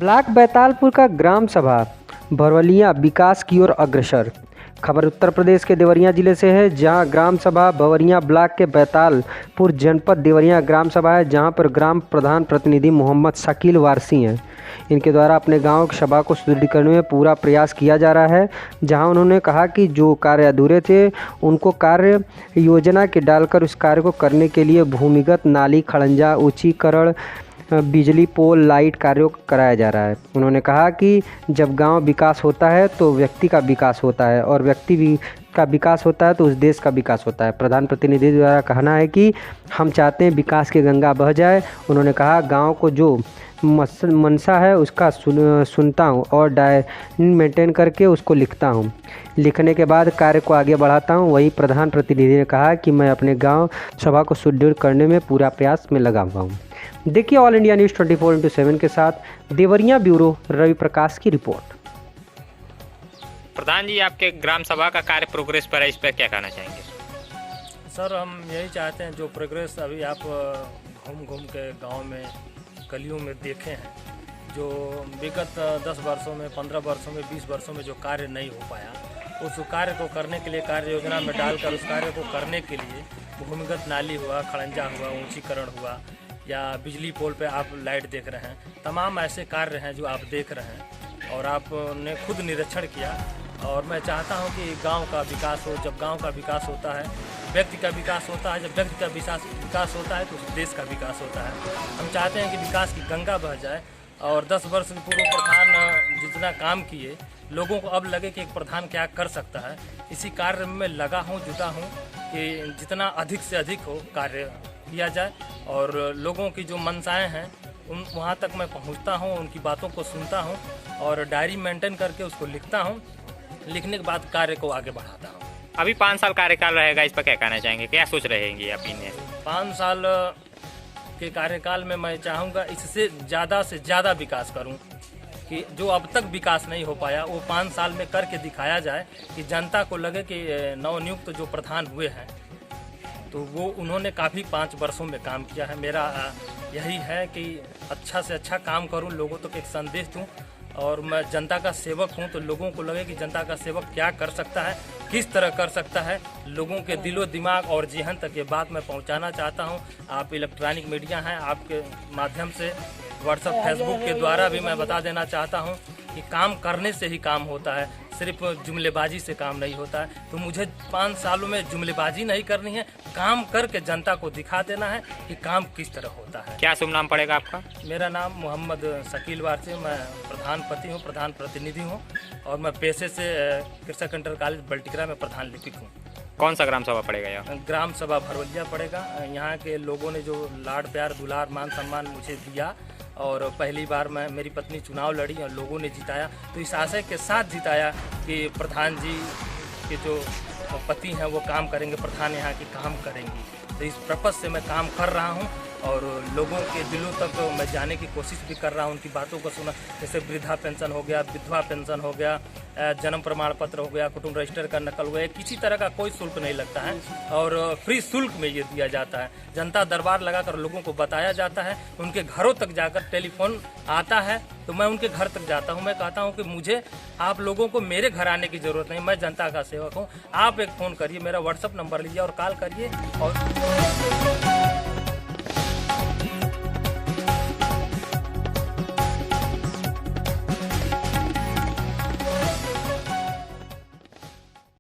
Block Baitalpur का ग्राम सभा भरवलिया विकास की ओर अग्रसर। खबर उत्तर प्रदेश के देवरिया जिले से है, जहां ग्राम सभा भवरिया ब्लॉक के बैतालपुर जनपद देवरिया ग्राम सभा है, जहां पर ग्राम प्रधान प्रतिनिधि मोहम्मद शकील वारसी हैं। इनके द्वारा अपने गांव की सभा को सुदृढ़ करने में पूरा प्रयास किया जा रहा है, जहां उन्होंने कहा कि जो कार्य अधूरे थे उनको कार्य योजना के डालकर उस कार्य को करने के लिए भूमिगत नाली खड़ंजा ऊंचीकरण बिजली पोल लाइट कार्यों कराया जा रहा है। उन्होंने कहा कि जब गांव विकास होता है तो व्यक्ति का विकास होता है और व्यक्ति का विकास होता है तो उस देश का विकास होता है। प्रधान प्रतिनिधि द्वारा कहना है कि हम चाहते हैं विकास की गंगा बह जाए। उन्होंने कहा गांव को जो मनसा है उसका सुनता हूँ और डायरी मेंटेन करके उसको लिखता हूँ। लिखने के बाद कार्य को आगे बढ़ाता हूँ। वहीं प्रधान प्रतिनिधि ने कहा कि मैं अपने गांव सभा को सुदृढ़ करने में पूरा प्रयास में लगा हुआ हूँ। देखिए ऑल इंडिया न्यूज़ 24/7 के साथ देवरिया ब्यूरो रवि प्रकाश की रिपोर्ट। प्रधान जी, आपके ग्राम सभा का कार्य प्रोग्रेस पर है, इस पर क्या कहना चाहेंगे? सर, हम यही चाहते हैं जो प्रोग्रेस अभी आप घूम के गांव में गलियों में देखे हैं, जो विगत 10 वर्षों में 15 वर्षों में 20 वर्षों में जो कार्य नहीं हो पाया, उस कार्य को करने के लिए कार्य योजना में डालकर उस कार्य को करने के लिए भूमिगत नाली हुआ, खड़ंजा हुआ, ऊंचीकरण हुआ या बिजली पोल पे आप लाइट देख रहे हैं, तमाम ऐसे कार्य हैं जो आप देख रहे हैं और आपने खुद निरीक्षण किया। और मैं चाहता हूं कि गांव का विकास हो। जब गांव का विकास होता है, व्यक्ति का विकास होता है। जब व्यक्ति का विकास होता है तो उस देश का विकास होता है। हम चाहते हैं कि विकास की गंगा बह जाए और 10 वर्ष पूर्व प्रधान जितना काम किए, लोगों को अब लगे कि एक प्रधान क्या कर सकता है। इसी कार्य में लगा हूँ, जुटा हूँ कि जितना अधिक से अधिक हो कार्य किया जाए और लोगों की जो मनसाएं हैं उन वहाँ तक मैं पहुँचता हूँ, उनकी बातों को सुनता हूँ और डायरी मेंटेन करके उसको लिखता हूँ। लिखने के बाद कार्य को आगे बढ़ाता हूँ। अभी 5 साल कार्यकाल रहेगा, इस पर क्या कहना चाहेंगे? क्या सोच रहेंगे आप इन्हें? 5 साल के कार्यकाल में मैं चाहूँगा इससे ज़्यादा विकास करूँ, कि जो अब तक विकास नहीं हो पाया वो 5 साल में करके दिखाया जाए कि जनता को लगे कि नवनियुक्त जो प्रधान हुए हैं तो वो उन्होंने काफ़ी 5 वर्षों में काम किया है। मेरा यही है कि अच्छा से अच्छा काम करूं, लोगों तक एक संदेश दूं और मैं जनता का सेवक हूं तो लोगों को लगे कि जनता का सेवक क्या कर सकता है, किस तरह कर सकता है। लोगों के दिलो दिमाग और जेहन तक ये बात मैं पहुंचाना चाहता हूं। आप इलेक्ट्रॉनिक मीडिया हैं, आपके माध्यम से व्हाट्सएप फेसबुक के द्वारा भी मैं बता देना चाहता हूं कि काम करने से ही काम होता है, सिर्फ जुमलेबाजी से काम नहीं होता है। तो मुझे 5 सालों में जुमलेबाजी नहीं करनी है, काम करके जनता को दिखा देना है कि काम किस तरह होता है। क्या शुभ नाम पड़ेगा आपका? मेरा नाम मोहम्मद शकील वारसी, मैं प्रधान पति हूँ, प्रधान प्रतिनिधि हूँ और मैं पेशे से कृषक इंटर कॉलेज बल्टिकरा में प्रधान लिपिक हूँ। कौन सा ग्राम सभा पड़ेगा यहाँ? ग्राम सभा भरवलिया पड़ेगा। यहाँ के लोगों ने जो लाड प्यार दुलार मान सम्मान मुझे दिया और पहली बार मेरी पत्नी चुनाव लड़ी और लोगों ने जिताया, तो इस आशय के साथ जिताया कि प्रधान जी के जो पति हैं वो काम करेंगे, प्रधान यहाँ की काम करेंगी। तो इस पर्पज़ से मैं काम कर रहा हूँ और लोगों के दिलों तक मैं जाने की कोशिश भी कर रहा हूँ, उनकी बातों को सुना। जैसे वृद्धा पेंशन हो गया, विधवा पेंशन हो गया, जन्म प्रमाण पत्र हो गया, कुटुंब रजिस्टर का नकल हो गया, किसी तरह का कोई शुल्क नहीं लगता है और फ्री शुल्क में ये दिया जाता है। जनता दरबार लगाकर लोगों को बताया जाता है, उनके घरों तक जाकर टेलीफोन आता है तो मैं उनके घर तक जाता हूं। मैं कहता हूं कि मुझे आप लोगों को मेरे घर आने की जरूरत नहीं, मैं जनता का सेवक हूं। आप एक फ़ोन करिए, मेरा व्हाट्सएप नंबर लीजिए और कॉल करिए और